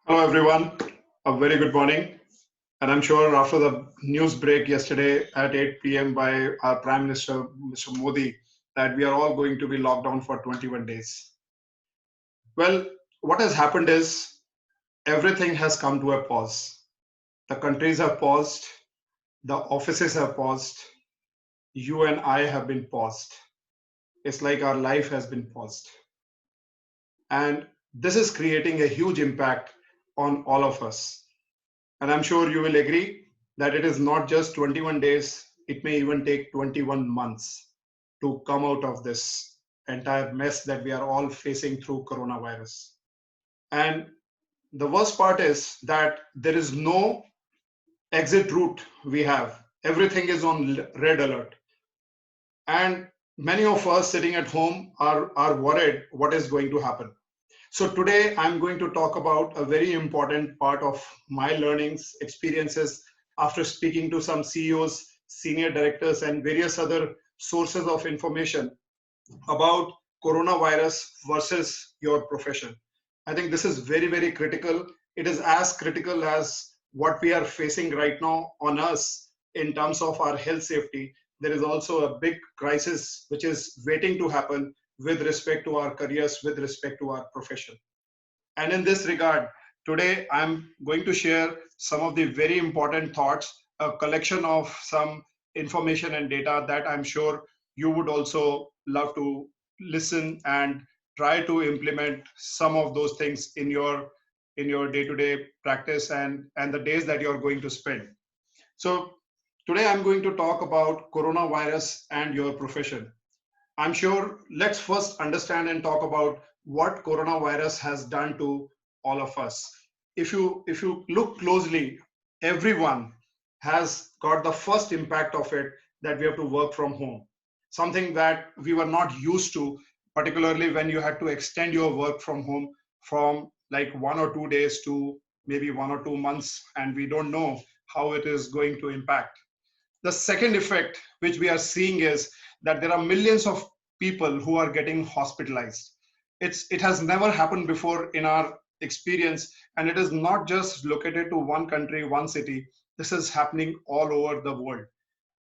Hello, everyone. A very good morning. And I'm sure after the news break yesterday at 8 p.m. by our Prime Minister, Mr. Modi, that we are all going to be locked down for 21 days. Well, what has happened is everything has come to a pause. The countries have paused, the offices have paused, you and I have been paused. It's like our life has been paused. And this is creating a huge impact on all of us. And I'm sure you will agree that it is not just 21 days, it may even take 21 months to come out of this entire mess that we are all facing through coronavirus. And the worst part is that there is no exit route we have. Everything is on red alert. And many of us sitting at home are worried what is going to happen. So today I'm going to talk about a very important part of my learnings, experiences after speaking to some CEOs, senior directors, and various other sources of information about coronavirus versus your profession. I think this is very, very critical. It is as critical as what we are facing right now on us in terms of our health safety. There is also a big crisis which is waiting to happen with respect to our careers, with respect to our profession. And in this regard, today I'm going to share some of the very important thoughts, a collection of some information and data that I'm sure you would also love to listen and try to implement some of those things in your day-to-day practice and the days that you're going to spend. So today I'm going to talk about coronavirus and your profession. I'm sure let's first understand and talk about what coronavirus has done to all of us. If you look closely, everyone has got the first impact of it that we have to work from home. Something that we were not used to, particularly when you had to extend your work from home from like 1 or 2 days to maybe 1 or 2 months, and we don't know how it is going to impact. The second effect which we are seeing is that there are millions of people who are getting hospitalized. It has never happened before in our experience, and it is not just located to one country, one city. This is happening all over the world.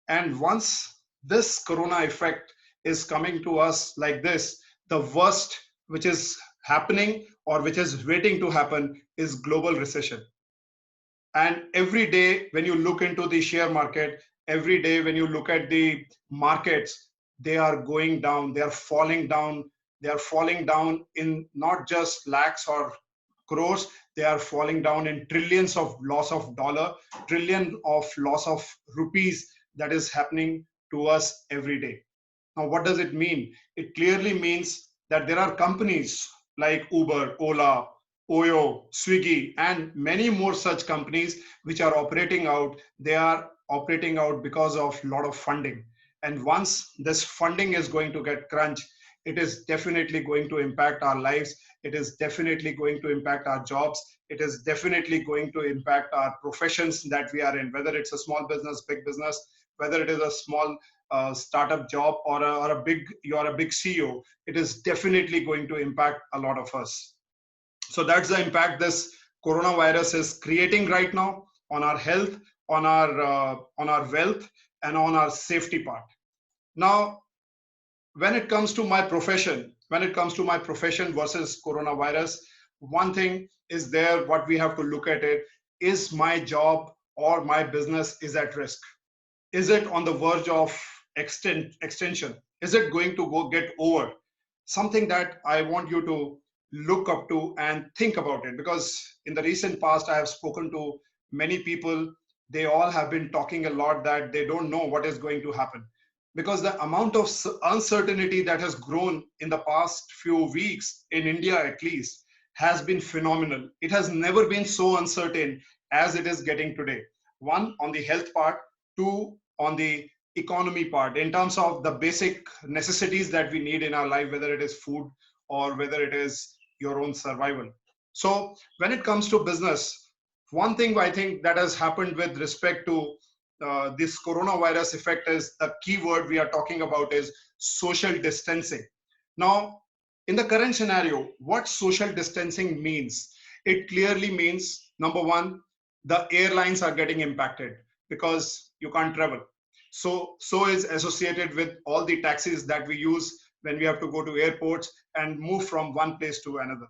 And once this corona effect is coming to us like this, the worst which is happening or which is waiting to happen is global recession. And every day when you look into the share market, every day when you look at the markets, they are going down, they are falling down. They are falling down in not just lakhs or crores, they are falling down in trillions of loss of dollar, trillion of loss of rupees that is happening to us every day. Now, what does it mean? It clearly means that there are companies like Uber, Ola, Oyo, Swiggy, and many more such companies which are operating out. They are operating out because of a lot of funding. And once this funding is going to get crunched, it is definitely going to impact our lives. It is definitely going to impact our jobs. It is definitely going to impact our professions that we are in, whether it's a small business, big business, whether it is a small startup job or a big you are a big CEO. It is definitely going to impact a lot of us. So that's the impact this coronavirus is creating right now on our health, on our wealth, and on our safety part. Now, when it comes to my profession versus coronavirus, one thing is there what we have to look at it is my job or my business is at risk. Is it on the verge of extension? Is it going to go get over? Something that I want you to look up to and think about it, because in the recent past I have spoken to many people. They all have been talking a lot that they don't know what is going to happen, because the amount of uncertainty that has grown in the past few weeks in India at least has been phenomenal. It has never been so uncertain as it is getting today. One, on the health part. Two, on the economy part, in terms of the basic necessities that we need in our life, whether it is food or whether it is your own survival. So when it comes to business, one thing I think that has happened with respect to this coronavirus effect is the key word we are talking about is social distancing. Now, in the current scenario, what social distancing means? It clearly means, number one, the airlines are getting impacted because you can't travel. So is associated with all the taxis that we use when we have to go to airports and move from one place to another.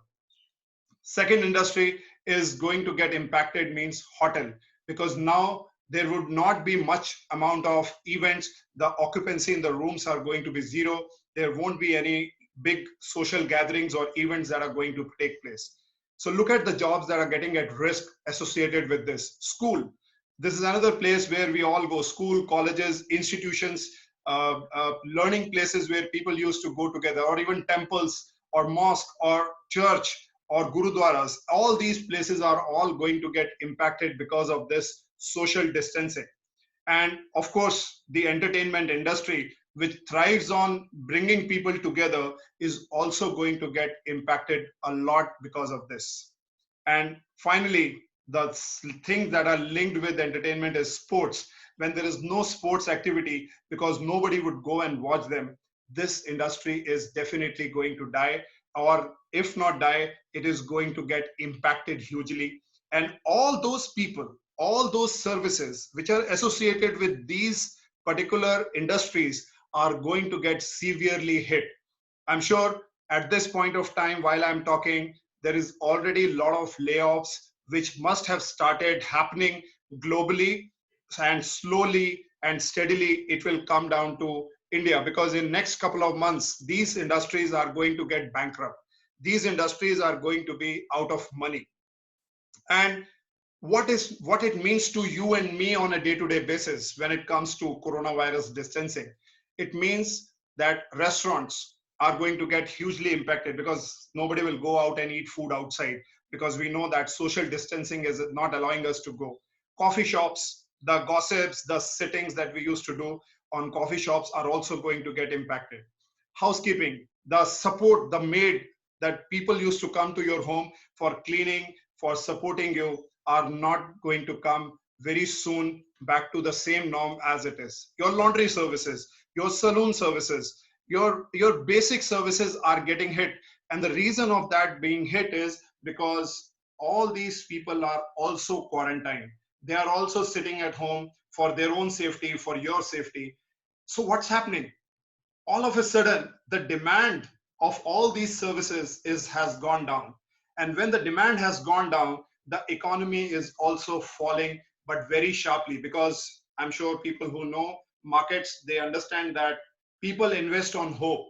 Second industry is going to get impacted means hotel, because now there would not be much amount of events. The occupancy in the rooms are going to be zero. There won't be any big social gatherings or events that are going to take place. So look at the jobs that are getting at risk associated with this. School, this is another place where we all go. School, colleges, institutions, learning places where people used to go together, or even temples or mosque or church or gurudwaras. All these places are all going to get impacted because of this social distancing. And of course, the entertainment industry, which thrives on bringing people together, is also going to get impacted a lot because of this. And finally, the things that are linked with entertainment is sports. When there is no sports activity, because nobody would go and watch them, this industry is definitely going to die, or if not die, it is going to get impacted hugely. And all those people, all those services which are associated with these particular industries are going to get severely hit. I'm sure at this point of time, while I'm talking, there is already a lot of layoffs which must have started happening globally, and slowly and steadily it will come down to India, because in next couple of months these industries are going to get bankrupt. These industries are going to be out of money. And what it means to you and me on a day-to-day basis when it comes to coronavirus distancing? It means that restaurants are going to get hugely impacted, because nobody will go out and eat food outside, because we know that social distancing is not allowing us to go. Coffee shops, the gossips, the sittings that we used to do on coffee shops are also going to get impacted. Housekeeping, the support, the maid that people used to come to your home for cleaning, for supporting you, are not going to come very soon back to the same norm as it is. Your laundry services, your saloon services, your basic services are getting hit. And the reason of that being hit is because all these people are also quarantined. They are also sitting at home for their own safety, for your safety. So what's happening? All of a sudden, the demand of all these services has gone down. And when the demand has gone down, the economy is also falling, but very sharply, because I'm sure people who know markets, they understand that people invest on hope,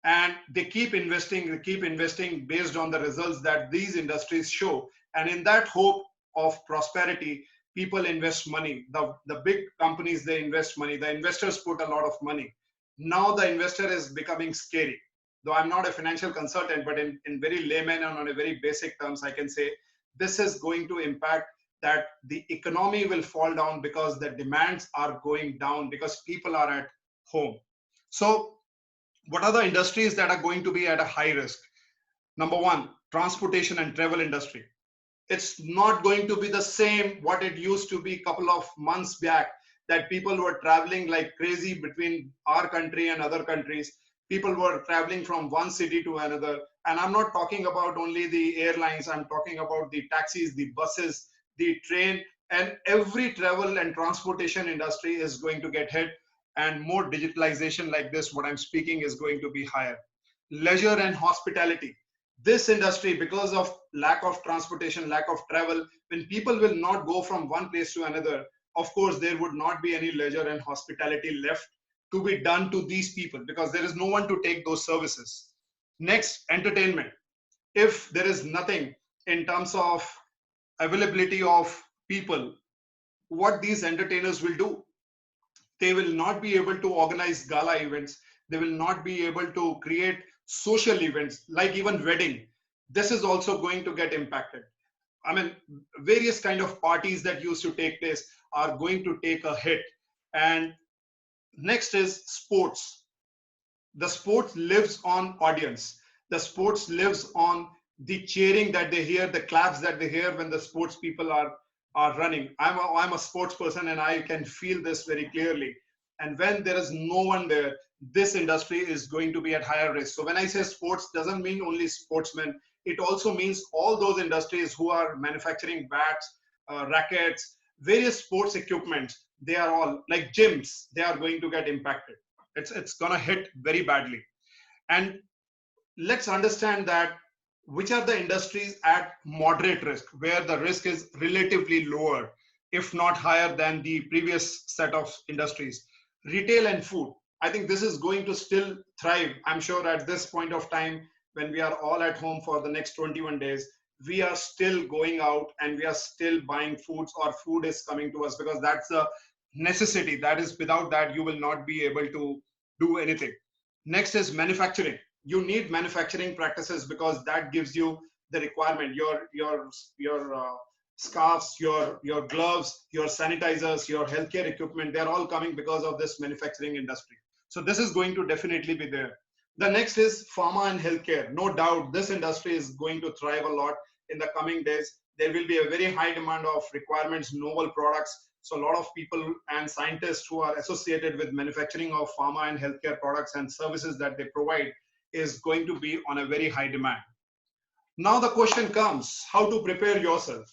and they keep investing based on the results that these industries show. And in that hope of prosperity, people invest money. The big companies, they invest money. The investors put a lot of money. Now the investor is becoming scary. Though I'm not a financial consultant, but in very layman and on a very basic terms, I can say this is going to impact that the economy will fall down, because the demands are going down, because people are at home. So what are the industries that are going to be at a high risk? Number one, transportation and travel industry. It's not going to be the same what it used to be a couple of months back, that people were traveling like crazy between our country and other countries. People were traveling from one city to another. And I'm not talking about only the airlines, I'm talking about the taxis, the buses, the train, and every travel and transportation industry is going to get hit. And more digitalization like this, what I'm speaking, is going to be higher. Leisure and hospitality, this industry, because of lack of transportation, lack of travel, when people will not go from one place to another, of course there would not be any leisure and hospitality left to be done to these people, because there is no one to take those services. Next, entertainment. If there is nothing in terms of availability of people, what these entertainers will do? They will not be able to organize gala events. They will not be able to create social events like even wedding. This is also going to get impacted. I mean, various kind of parties that used to take place are going to take a hit. And next is sports. The sports lives on audience. The sports lives on the cheering that they hear, the claps that they hear when the sports people are running. I'm a sports person, and I can feel this very clearly. And when there is no one there, this industry is going to be at higher risk. So when I say sports, doesn't mean only sportsmen. it also means all those industries who are manufacturing bats, rackets, various sports equipment, they are all like gyms, they are going to get impacted. It's going to hit very badly. And let's understand that which are the industries at moderate risk, where the risk is relatively lower, if not higher than the previous set of industries. Retail and food. I think this is going to still thrive. I'm sure at this point of time, when we are all at home for the next 21 days, we are still going out and we are still buying foods, or food is coming to us, because that's a necessity. That is, without that, you will not be able to do anything. Next is manufacturing. You need manufacturing practices, because that gives you the requirement. Your scarves, your gloves, your sanitizers, your healthcare equipment, they're all coming because of this manufacturing industry. So this is going to definitely be there. The next is pharma and healthcare. No doubt this industry is going to thrive a lot in the coming days. There will be a very high demand of requirements, novel products. So a lot of people and scientists who are associated with manufacturing of pharma and healthcare products and services that they provide is going to be on a very high demand. Now the question comes, how to prepare yourself?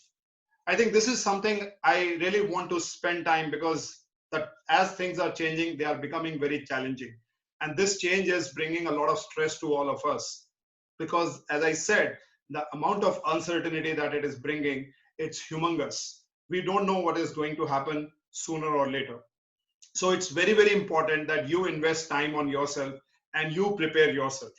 I think this is something I really want to spend time, because that as things are changing, they are becoming very challenging. And this change is bringing a lot of stress to all of us, because as I said, the amount of uncertainty that it is bringing, it's humongous. We don't know what is going to happen sooner or later. So it's very, very important that you invest time on yourself and you prepare yourself,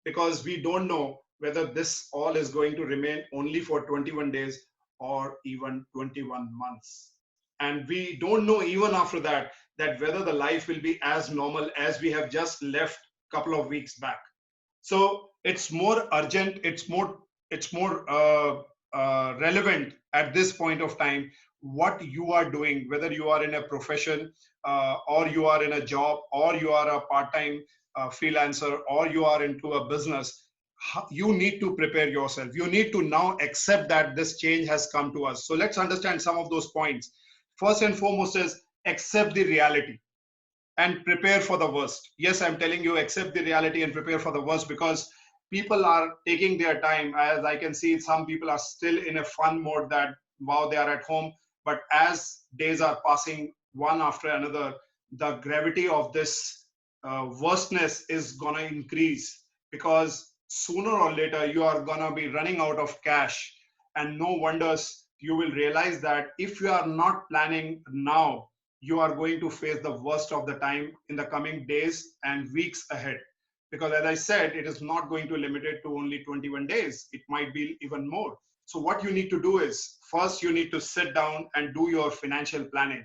because we don't know whether this all is going to remain only for 21 days or even 21 months. And we don't know even after that, that whether the life will be as normal as we have just left a couple of weeks back. So it's more urgent, it's more relevant at this point of time what you are doing, whether you are in a profession, or you are in a job, or you are a part-time freelancer, or you are into a business. You need to prepare yourself. You need to now accept that this change has come to us. So let's understand some of those points. First and foremost is accept the reality and prepare for the worst. Yes, I'm telling you, accept the reality and prepare for the worst, because people are taking their time. As I can see, some people are still in a fun mode that, wow, they are at home. But as days are passing one after another, the gravity of this worstness is going to increase, because sooner or later you are going to be running out of cash. And no wonders, you will realize that if you are not planning now, you are going to face the worst of the time in the coming days and weeks ahead. Because as I said, it is not going to limit it to only 21 days. It might be even more. So what you need to do is, first you need to sit down and do your financial planning.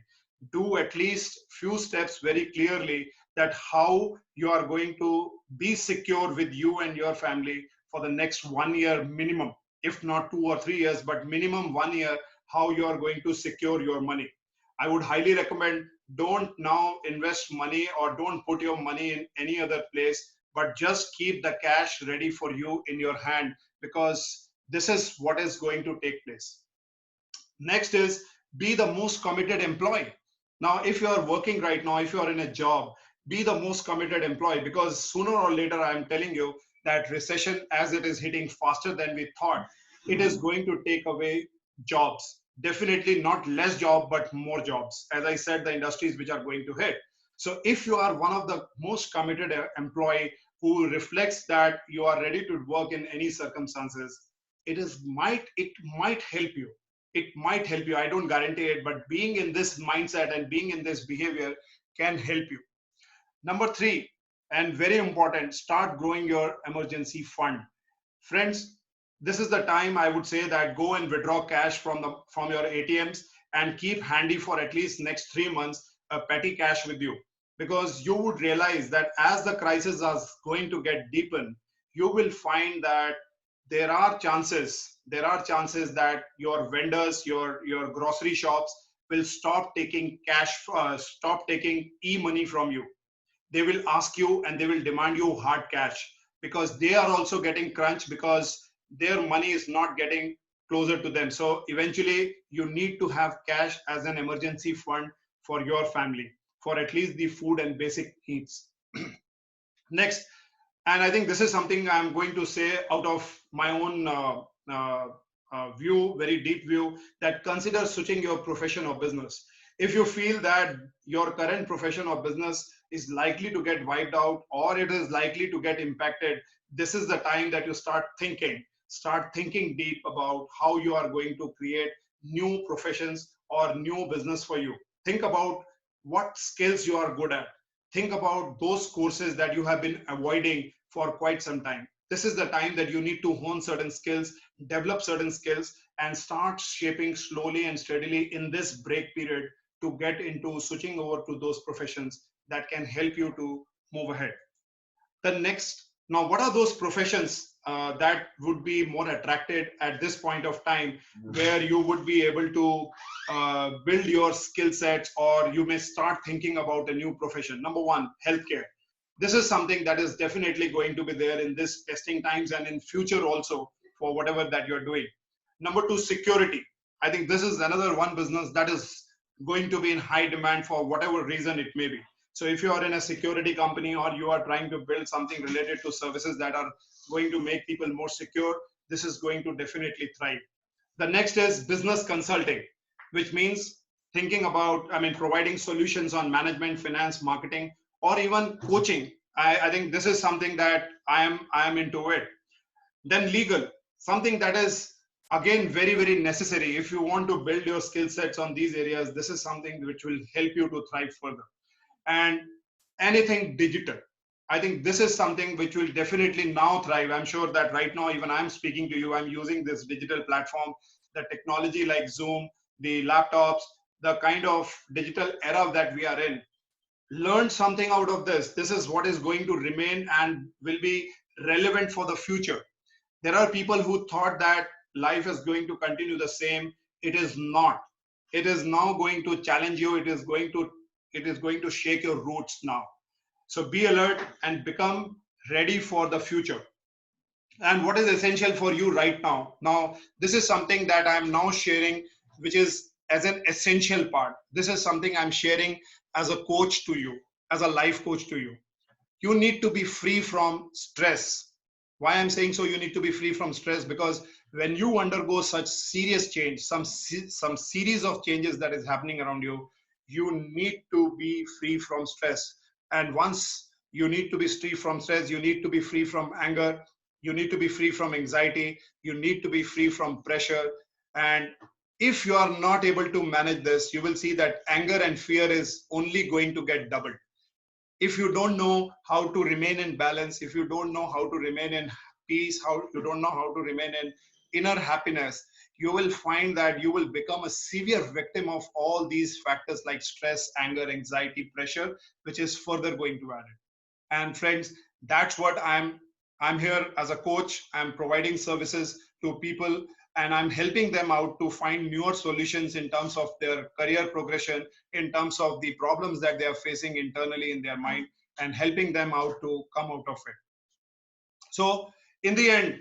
Do at least few steps very clearly, that how you are going to be secure with you and your family for the next 1 year minimum, if not 2 or 3 years, but minimum 1 year, how you are going to secure your money. I would highly recommend, don't now invest money or don't put your money in any other place, but just keep the cash ready for you in your hand, because this is what is going to take place. Next is, be the most committed employee. Now, if you are working right now, if you are in a job, be the most committed employee, because sooner or later, I'm telling you that recession, as it is hitting faster than we thought, it is going to take away jobs. Definitely not less job, but more jobs. As I said, the industries which are going to hit. So if you are one of the most committed employee who reflects that you are ready to work in any circumstances, it might help you. It might help you. I don't guarantee it, but being in this mindset and being in this behavior can help you. Number three, and very important, start growing your emergency fund. Friends, this is the time I would say that go and withdraw cash from your ATMs and keep handy for at least next 3 months a petty cash with you, because you would realize that as the crisis is going to get deepened, you will find that there are chances that your vendors, your grocery shops will stop taking cash, stop taking e-money from you. They will ask you and they will demand you hard cash, because they are also getting crunched, because their money is not getting closer to them. So eventually you need to have cash as an emergency fund for your family, for at least the food and basic needs. Next, And I think this is something I'm going to say out of my own view, very deep view, that consider switching your profession or business. If you feel that your current profession or business is likely to get wiped out or it is likely to get impacted, this is the time that you start thinking deep about how you are going to create new professions or new business for you. Think about what skills you are good at. Think about those courses that you have been avoiding for quite some time. This is the time that you need to hone certain skills, develop certain skills, and start shaping slowly and steadily in this break period to get into switching over to those professions that can help you to move ahead. The next, now what are those professions that would be more attracted at this point of time, where you would be able to build your skill sets, or you may start thinking about a new profession? Number one, healthcare. This is something that is definitely going to be there in this testing times and in future also for whatever that you're doing. Number two, security. I think this is another one business that is going to be in high demand for whatever reason it may be. So if you are in a security company or you are trying to build something related to services that are going to make people more secure, this is going to definitely thrive. The next is business consulting, which means thinking about, providing solutions on management, finance, marketing, or even coaching. I think this is something that I am into it. Then legal, something that is again very, very necessary. If you want to build your skill sets on these areas, this is something which will help you to thrive further. And anything digital, I think this is something which will definitely now thrive. I'm sure that right now, even I'm speaking to you, I'm using this digital platform, the technology like Zoom, the laptops, the kind of digital era that we are in. Learn something out of this. This is what is going to remain and will be relevant for the future. There are people who thought that life is going to continue the same. It is not. It is now going to challenge you. It is going to shake your roots now. So be alert and become ready for the future. And what is essential for you right now? Now, this is something that I'm now sharing, which is as an essential part. This is something I'm sharing as a coach to you, as a life coach to you. You need to be free from stress. Why I'm saying so? You need to be free from stress because when you undergo such serious change, some series of changes that is happening around you, you need to be free from stress. And once you need to be free from stress, you need to be free from anger, you need to be free from anxiety, you need to be free from pressure. And if you are not able to manage this, you will see that anger and fear is only going to get doubled. If you don't know how to remain in balance, if you don't know how to remain in peace, how you don't know how to remain in inner happiness, you will find that you will become a severe victim of all these factors like stress, anger, anxiety, pressure, which is further going to add it. And friends, that's what I'm here as a coach. I'm providing services to people and I'm helping them out to find newer solutions in terms of their career progression, in terms of the problems that they are facing internally in their mind, and helping them out to come out of it. So in the end,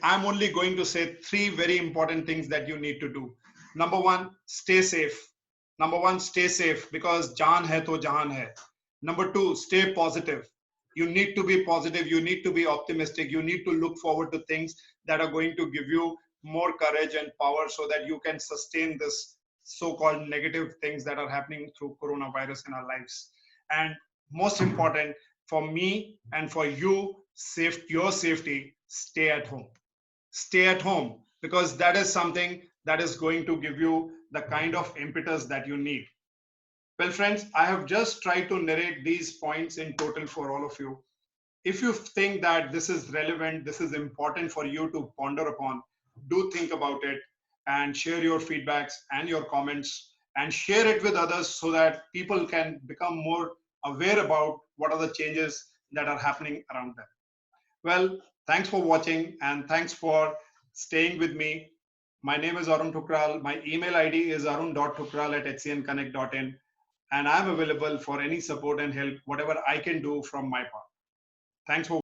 I'm only going to say three very important things that you need to do. Number one, stay safe. Number one, stay safe because jaan hai to jahan hai. Number two, stay positive. You need to be positive. You need to be optimistic. You need to look forward to things that are going to give you more courage and power so that you can sustain this so-called negative things that are happening through coronavirus in our lives. And most important for me and for you, your safety, stay at home. Stay at home because that is something that is going to give you the kind of impetus that you need. Well, friends, I have just tried to narrate these points in total for all of you. If you think that this is relevant, this is important for you to ponder upon, do think about it and share your feedbacks and your comments and share it with others so that people can become more aware about what are the changes that are happening around them. Well, thanks for watching and thanks for staying with me. My name is Arun Thukral. My email ID is arun.thukral@hcnconnect.in and I'm available for any support and help, whatever I can do from my part. Thanks for